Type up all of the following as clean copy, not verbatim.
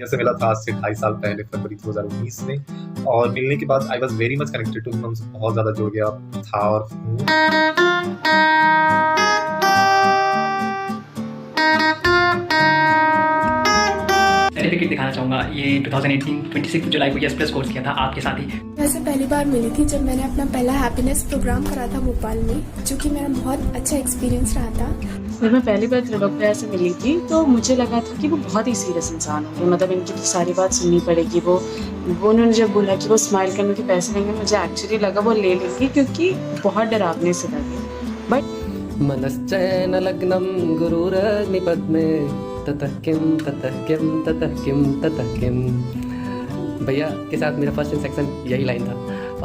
भैया से मिला था आज से 2.5 साल पहले, फरवरी 2019 में, और मिलने के बाद I was very much connected to, मैं उनसे बहुत ज़्यादा जुड़ गया था और सर्टिफिकेट दिखाना चाहूँगा। ये 2018 26 जुलाई को यस प्लस कोर्स किया था आपके साथ ही। वैसे पहली बार मिली थी जब मैंने अपना पहला हैप्पीनेस प्रोग्राम करा था भोपाल में, जो कि मेरा बहुत अच्छा एक्सपीरियंस रहा था। जब मैं पहली बार त्रिलोक भैया से मिली थी तो मुझे लगा था कि वो बहुत ही सीरियस इंसान होंगे, मतलब इनकी तो सारी बात सुननी पड़ेगी। वो उन्होंने जब बोला कि वो स्माइल करने के पैसे लेंगे, मुझे एक्चुअली लगा वो ले लेंगे क्योंकि बहुत डरावने से लगे। बट मनश्चैन लग्नं गुरुरग्निपद्मे ततः किं ततः किं ततः किं ततः किं। भैया के साथ मेरा फर्स्ट सेक्शन यही लाइन था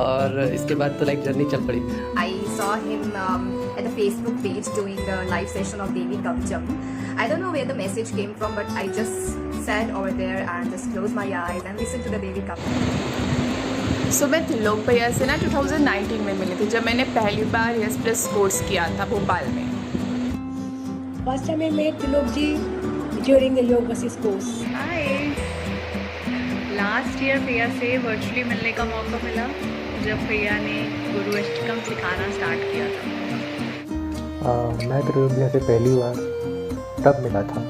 और इसके बाद तो लाइक जर्नी चल पड़ी। I saw him at the Facebook page doing the live session of Devi Kavacham. I don't know where the message came from, but I just sat over there and just closed my eyes and listened to the Devi Kavacham. सो मैं त्रिलोक भैया से ना 2019 में मिली थी, जब मैंने पहली बार yes plus course किया था भोपाल में। First time I met Trilok ji during the Yoga Vasis course. Hi, last year भैया से वर्चुअली मिलने का मौका मिला जब भैया ने गुरु अष्टकम सिखाना स्टार्ट किया था। मैं त्रिलोक भैया से पहली बार तब मिला था।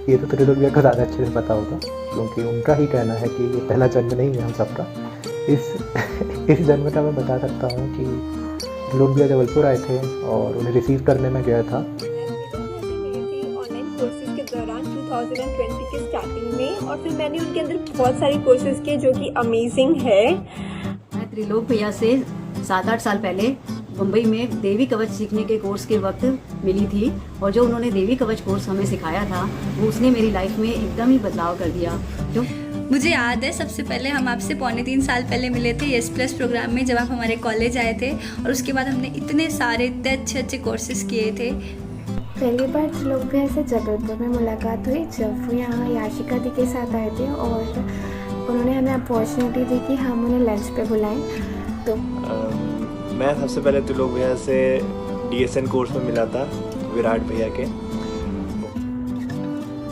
ये तो त्रिलोक भैया को ज़्यादा अच्छे से पता होगा क्योंकि उनका ही कहना है कि ये पहला जन्म नहीं है हम सबका। इस जन्म का मैं बता सकता हूँ कि त्रिलोक भैया जबलपुर आए थे और उन्हें रिसीव करने में गया था। ऑनलाइन कोर्सेज के दौरान 2020 के स्टार्टिंग में, और फिर मैंने उनके अंदर बहुत सारे कोर्सेज किए जो कि अमेजिंग है। मैं त्रिलोक भैया से 7-8 साल पहले मुंबई में देवी कवच सीखने के कोर्स के वक्त मिली थी, और जो उन्होंने देवी कवच कोर्स हमें सिखाया था वो उसने मेरी लाइफ में एकदम ही बदलाव कर दिया। जो मुझे याद है सबसे पहले हम आपसे 2.25 साल पहले मिले थे यस प्लस प्रोग्राम में, जब आप हमारे कॉलेज आए थे, और उसके बाद हमने इतने सारे इतने अच्छे अच्छे कोर्सेज किए थे। पहली बार त्रिलोक भैया से जबलपुर में मुलाकात हुई जब वो यहाँ याशिका दी के साथ आए थे और उन्होंने हमें अपॉर्चुनिटी दी कि हम उन्हें लंच पे बुलाएं। तो मैं सबसे पहले त्रिलोक भैया से DSN कोर्स में मिला था, विराट भैया के।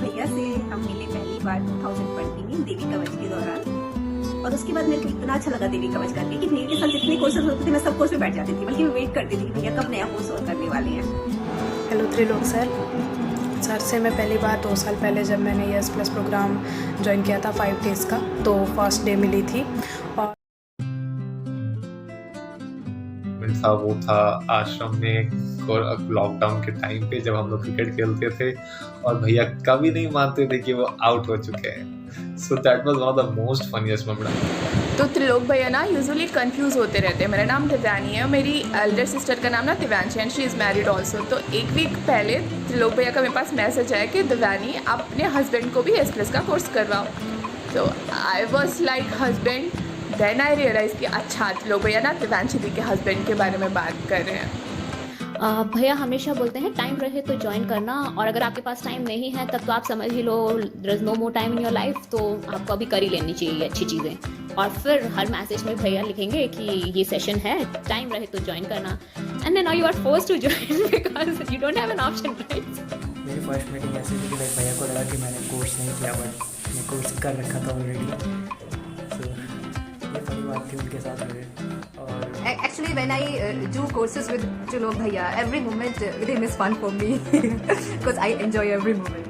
भैया से हम मिले पहली बार 2020 में देवी कवच के दौरान, और उसके बाद मेरे को इतना अच्छा लगा देवी कवच करके कि भैया के साथ जितने कोर्सेज होते थे मैं सब कोर्स में बैठ जाती थी, बल्कि मैं वेट करती थी कि भैया कब नया कोर्स और करने वाले हैं। हेलो त्रिलोक सर से मैं पहली बार 2 साल पहले जब मैंने यस प्लस प्रोग्राम ज्वाइन किया था 5 डेज़ का, तो फर्स्ट डे मिली थी। और था वो था आश्रम में लॉकडाउन के टाइम पे जब हम लोग क्रिकेट खेलते थे और भैया कभी नहीं मानते थे कि वो आउट हो चुके हैं। So that was one of the most funniest moment. तो त्रिलोक भैया ना यूजुअली कंफ्यूज होते रहते हैं। मेरा नाम दिव्यानी है और मेरी एल्डर सिस्टर का नाम ना Divyanshi and she is married also. तो एक वीक पहले त्रिलोक भैया का मेरे पास मैसेज आया कि दिव्यानी आप अपने हस्बैंड को भी एस प्लस का कोर्स करवाओ। तो I was like husband, then I realise कि अच्छा त्रिलोक भैया ना दिव्यांशी दी के हस्बैंड के बारे में बात कर रहे हैं। भैया हमेशा बोलते हैं टाइम रहे तो ज्वाइन करना, और अगर आपके पास टाइम नहीं है तब तो आप समझ ही लो there is no more time in your life, तो आपको अभी कर ही लेनी चाहिए अच्छी चीज़ें। और फिर हर मैसेज में भैया लिखेंगे कि ये सेशन है, टाइम रहे तो ज्वाइन करना, and then now you are forced to join because you don't have an option, right. मेरी फर्स्ट मीटिंग ऐसी थी कि भैया को लगा कि मैंने कोर्स नहीं किया, बट मैं कोर्स कर रखा था ऑलरेडी। तो ये बड़ी बात थी उनके साथ मेरे। और Actually, when I do courses with Trilok Bhaiya, every moment with him is fun for me because I enjoy every moment.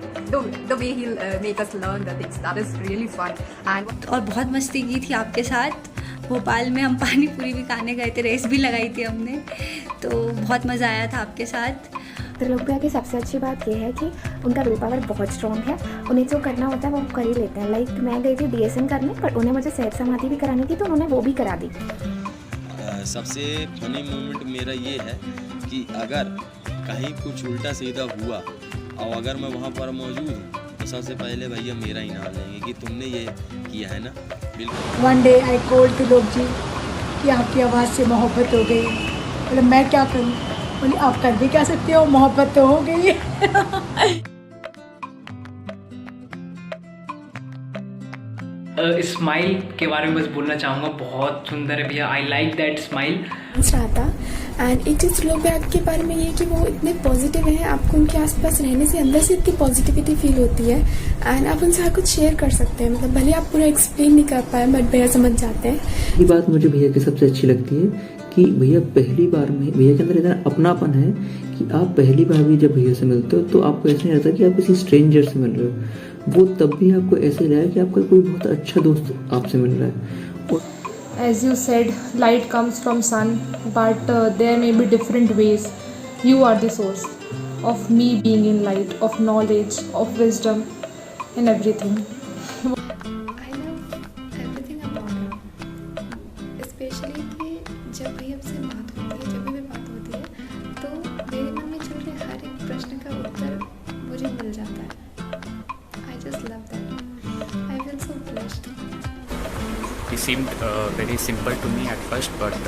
The way he'll make us learn the things, that is really fun. And और बहुत मस्ती की थी आपके साथ। भोपाल में हम पानी पूरी भी खाने गए थे, रेस भी लगाई थी हमने, तो बहुत मज़ा आया था आपके साथ। त्रिलोक भैया की सबसे अच्छी बात यह है कि उनका विल पावर बहुत स्ट्रॉन्ग है। उन्हें जो करना होता है वो कर ही लेते हैं। लाइक मैं गई थी DSN करने, पर उन्हें मुझे सहज समाधि भी करानी थी तो उन्होंने वो भी करा दी। सबसे फनी मोमेंट मेरा ये है कि अगर कहीं कुछ उल्टा सीधा हुआ और अगर मैं वहाँ पर मौजूद हूँ तो सबसे पहले भैया मेरा ही नाम लेंगे कि तुमने ये किया है ना। बिल्कुल। One day I told Trilok ji कि आपकी आवाज़ से मोहब्बत हो गई। मतलब मैं क्या करूँ, बोली आप कर भी क्या सकते हो, मोहब्बत तो हो गई। स्माइल के बारे में बस बोलना चाहूँगा, बहुत सुंदर है भैया, आई लाइक दैट स्माइल। रहा था एंड एक चीज़ त्रिलोक भैया के बारे में ये है कि वो इतने पॉजिटिव हैं, आपको उनके आसपास रहने से अंदर से इतनी पॉजिटिविटी फील होती है एंड आप उनसे हर कुछ शेयर कर सकते हैं। मतलब भले आप पूरा एक्सप्लेन नहीं कर पाए बट भैया समझ जाते हैं। ये बात मुझे भैया की सबसे अच्छी लगती है कि भैया पहली बार में भैया के अंदर इतना अपनापन है कि आप पहली बार भी जब भैया से मिलते हो तो आपको ऐसा नहीं रहता कि आप किसी स्ट्रेंजर से मिल रहे हो, वो तब भी आपको ऐसे लगा कि आपका कोई बहुत अच्छा दोस्त आपसे मिल रहा है। As you said, light comes from sun, but there may be different ways. You are the source of me being in light, of knowledge, of wisdom, and everything. I love everything about him. Especially कि जब भी हमसे बात होती है, जब भी बात होती है, तो मेरे मन में चल रहे हर एक प्रश्न का उत्तर मुझे मिल जाता है। I just love that. I feel so blessed. He seemed very simple to me at first, but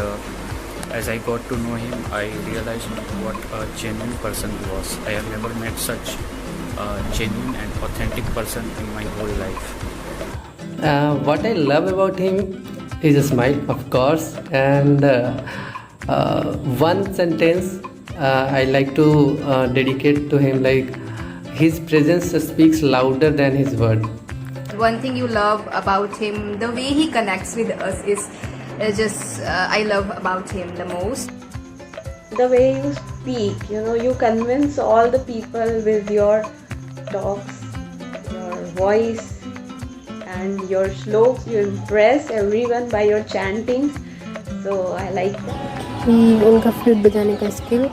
as I got to know him, I realized what a genuine person he was. I have never met such a genuine and authentic person in my whole life. What I love about him is a smile, of course, and one sentence I like to dedicate to him, like his presence speaks louder than his word. One thing you love about him, the way he connects with us is just I love about him the most. The way you speak, you convince all the people with your talks, your voice and your shloks. You impress everyone by your chantings, so I like that. उनका flute बजाने का skill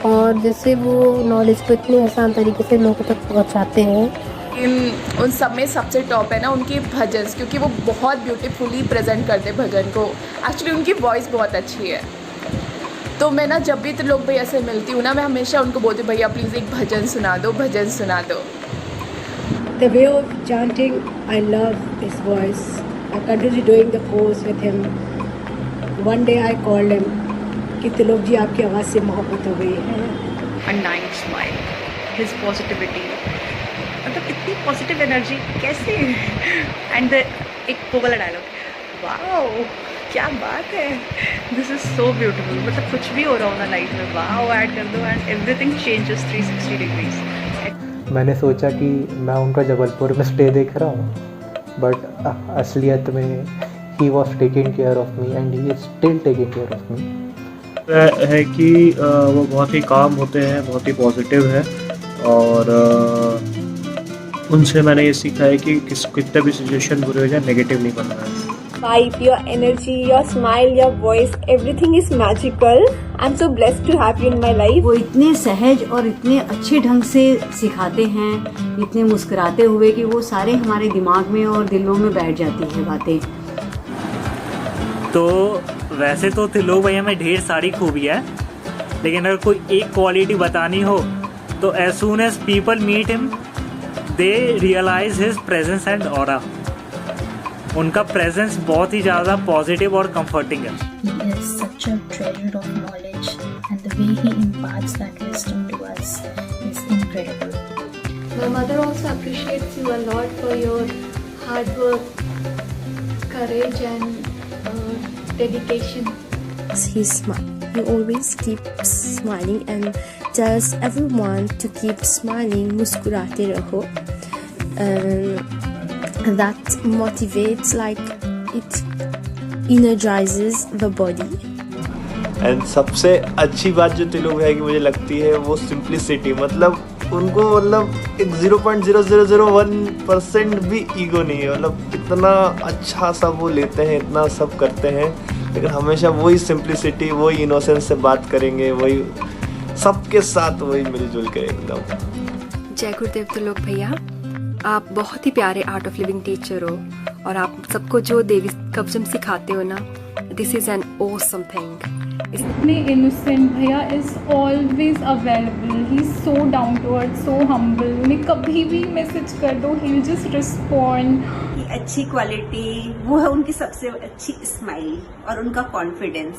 और जैसे वो knowledge को इतने आसान तरीके से लोगों तक पहुंचाते हैं। उन सब में सबसे टॉप है ना उनके भजन, क्योंकि वो बहुत ब्यूटीफुली प्रेजेंट करते भजन को। एक्चुअली उनकी वॉइस बहुत अच्छी है, तो मैं ना जब भी त्रिलोक भैया से मिलती हूँ ना, मैं हमेशा उनको बोलती हूँ भैया प्लीज़ एक भजन सुना दो, भजन सुना दो। The way of chanting, I love his voice. I continue doing the course with him. One day I called him कि त्रिलोक जी आपकी आवाज़ से मोहब्बत हो गई है। Undying smile, his positivity, मतलब इतनी पॉजिटिव एनर्जी कैसे। एंड एक वो वाला डायलॉग, वाओ क्या बात है, दिस इज़ सो ब्यूटीफुल। मतलब कुछ भी हो रहा हो ना लाइफ में, वाओ ऐड कर दो एंड एवरीथिंग चेंजेस 360 डिग्रीज। मैंने सोचा कि मैं उनका जबलपुर में स्टे देख रहा हूँ, बट असलियत में he was taking care of me and he is still taking care of me. है कि वो बहुत ही काम होते हैं, बहुत ही पॉजिटिव है, और उनसे मैंने ये सीखा है कि कितने भी सिचुएशन बुरे हो जाए नेगेटिव नहीं बनना है। Vibe, your energy, your smile, your voice, everything is magical. I'm so blessed to have you in my life. वो इतने सहज और इतने अच्छे ढंग से सिखाते हैं, इतने मुस्कुराते हुए कि वो सारे हमारे दिमाग में और दिलों में बैठ जाती हैं बातें। तो वैसे तो त्रिलोक भैया में ढेर सारी खूबी है, लेकिन अगर कोई एक क्वालिटी बतानी हो तो as soon as people meet him they realise his presence and aura. उनका प्रेजेंस बहुत ही ज़्यादा पॉजिटिव और कंफर्टिंग है। He is such a treasure of knowledge and the way he imparts that wisdom to us is incredible. My mother also appreciates you a lot for your hard work, courage and dedication. He's smart. He always keeps smiling and tells everyone to keep smiling, मुस्कुराते रहो. That motivates, like it energizes the body. And सबसे अच्छी बात जो त्रिलोक भैया की मुझे लगती है वो सिंप्लिसिटी। मतलब उनको मतलब एक 0.0001% भी ईगो नहीं है। मतलब इतना अच्छा सब वो लेते हैं, इतना सब करते हैं, लेकिन हमेशा वही सिंप्लिसिटी, वही इनोसेंस से बात करेंगे, वही सबके साथ वही मिलजुल के एकदम। जय गुरुदेव त्रिलोक भैया, आप बहुत ही प्यारे आर्ट ऑफ लिविंग टीचर हो और आप सबको जो देवी कवचम सिखाते हो ना, this is an awesome thing. इतने इनोसेंट भैया is always available, he is so down to earth, so humble. उन्हें कभी भी मैसेज कर दो, ही विल जस्ट रिस्पॉन्ड। अच्छी क्वालिटी वो है उनकी सबसे अच्छी स्माइल और उनका कॉन्फिडेंस।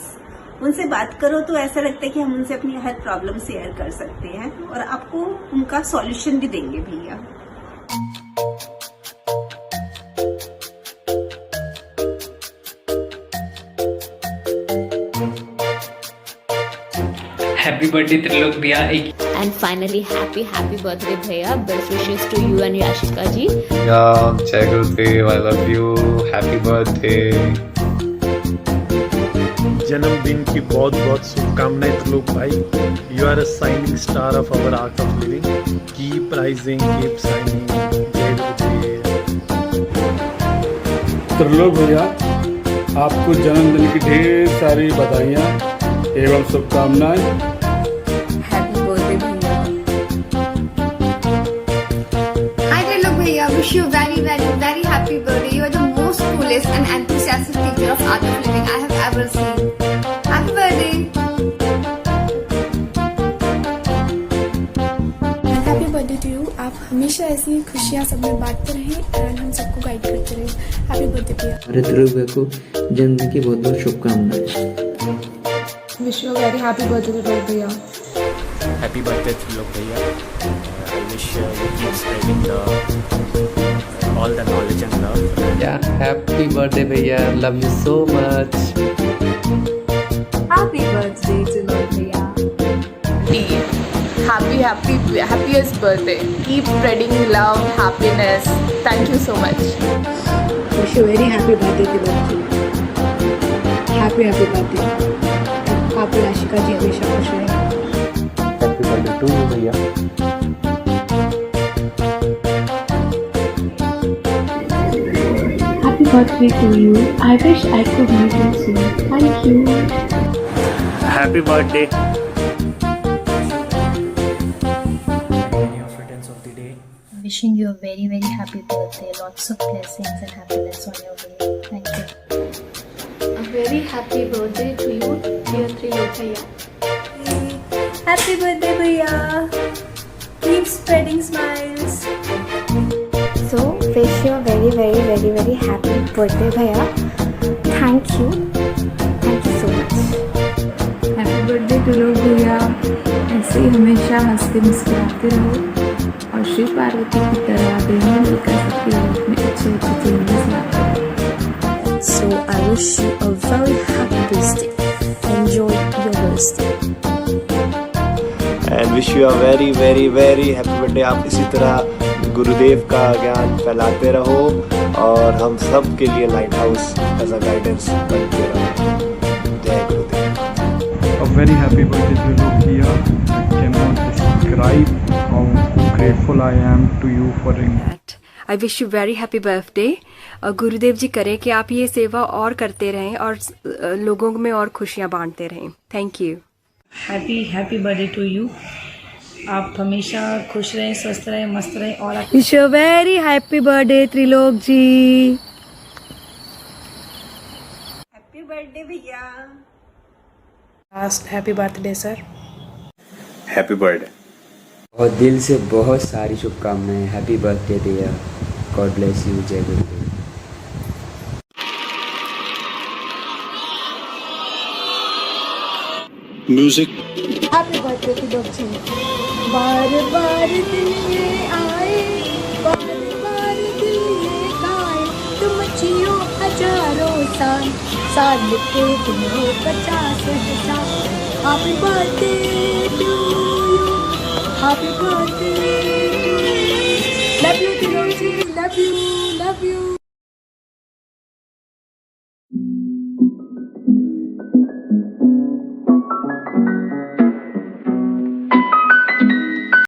उनसे बात करो तो ऐसा लगता है कि हम उनसे अपनी हर प्रॉब्लम शेयर कर सकते हैं और आपको उनका सॉल्यूशन भी देंगे भैया। हैप्पी बर्थडे त्रिलोक भैया। And finally, happy birthday भैया, best wishes to you and Yashika जी। जय गुरुदेव, I love you, happy birthday। जन्मदिन की बहुत बहुत शुभकामनाएं त्रिलोक भाई। You are a shining star of our Art of Living. Keep rising, keep shining. जय गुरुदेव। त्रिलोक भैया, आपको जन्मदिन की ढेर सारी बधाइयाँ एवं शुभकामनाएं। हैप्पी बर्थडे भैया। हाय त्रिलोक भैया, wish you very very very happy birthday. You are the most coolest and enthusiastic teacher of Art of Living I have ever seen. Happy birthday. Happy birthday to you. आप हमेशा ऐसी खुशियाँ सब में बांटते रहें और हम सबको गाइड करते रहें। हैप्पी बर्थडे भैया। हमारे त्रिलोक भैया को जन्मदिन की बहुत बहुत शुभकामनाएं। Wish you a very happy birthday Trilok भैया। Happy birthday त्रिलोक भैया। I wish you keep spreading all the knowledge and love. Yeah, happy birthday भैया, love you so much। Happy birthday Trilok भैया। Happiest birthday. Keep spreading love, happiness. Thank you so much. Wish you very happy birthday Trilok ji. Happy birthday। आप याशिका जी हमेशा खुश रहें। Happy birthday to you भैया। Happy birthday to you. I wish I could meet you soon. Thank you. Happy birthday. Wishing you a very very happy birthday. Lots of blessings and happiness on your way. Thank you. A very happy birthday to you, dear Trilok भैया। Happy birthday भैया। Keep spreading smiles. So wish you a very very very very happy birthday भैया। Thank you so much। Happy birthday Trilok भैया। ऐसे ही हमेशा हंसते मुस्कुराते रहो और शिव पार्वती की तरह दोनों मिलकर सबकी लाइफ में अच्छे चेंजेस लाते रहो। So I wish you a very happy birthday. Enjoy your birthday. And wish you a very very very happy birthday। आप इसी तरह गुरुदेव का ज्ञान फैलाते रहो और हम सब के लिए lighthouse as a guidance बनते रहो। जय गुरुदेव। A very happy birthday Trilok भैया। I cannot describe how grateful I am to you for it. I wish you very happy birthday. गुरुदेव जी करें कि आप ये सेवा और करते रहें और लोगों में और खुशियाँ बांटते रहें। Thank you. Happy birthday to you. आप हमेशा खुश रहें, स्वस्थ रहें, मस्त रहें और wish you very happy birthday Trilok ji. Happy birthday भैया। Happy birthday sir. Happy birthday. और दिल से बहुत सारी शुभकामनाएं। हैप्पी बर्थडे भैया। God bless you. जय गुरुदेव। Music. Happy birthday Trilok ji. बार बार दिल ये आए, बार बार दिल ये गाए, तुम जियो हजारों साल के तुम्हें 50,000। Happy birthday to you. Happy birthday to you. Love you Trilok ji. Love you.